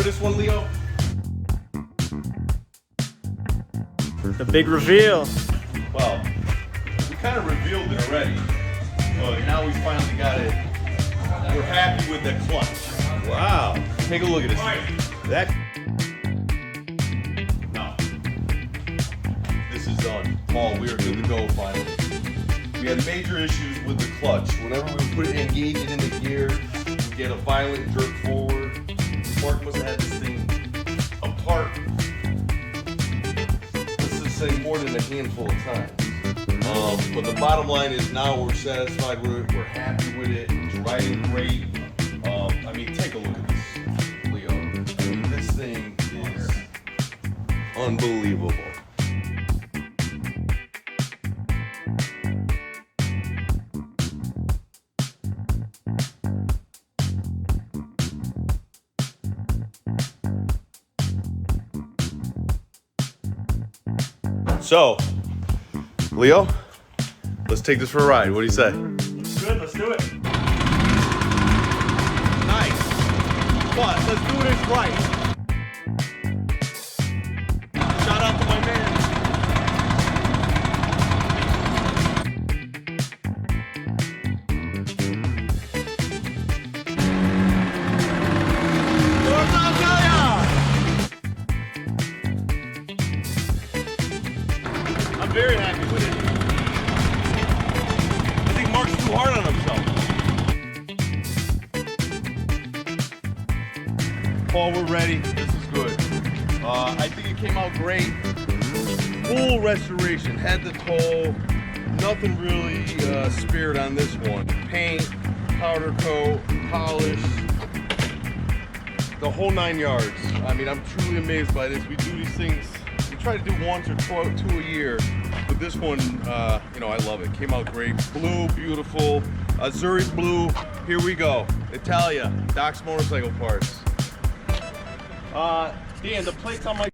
this one, Leo? The big reveal. Well, we kind of revealed it already, but now we finally got it. We're happy with the clutch. Wow. Take a look at this thing. That. No. This is done. Paul, we are good to go finally. We had major issues with the clutch. Whenever we would put it, engage it into gear, we get a violent jerk forward. Mark must have had this thing apart, let's just say, more than a handful of times. But the bottom line is now we're satisfied with it. We're happy with it. It's riding great. I mean, take a look at this, Leo. I mean, this thing is unbelievable. So, Leo, let's take this for a ride. What do you say? Good, let's do it. Nice. But let's do this right. Shout out to my man. I'm very happy with it. I think Mark's too hard on himself. Paul, we're ready. This is good. I think it came out great. Full restoration, head to toe. Nothing really spared on this one. Paint, powder coat, polish, the whole 9 yards. I mean, I'm truly amazed by this. We do these things. We try to do once or two a year, but this one, you know, I love it. Came out great. Blue, beautiful. Zurich blue. Here we go. Italia, Doc's Motorcycle Parts. Dan, the plate's on my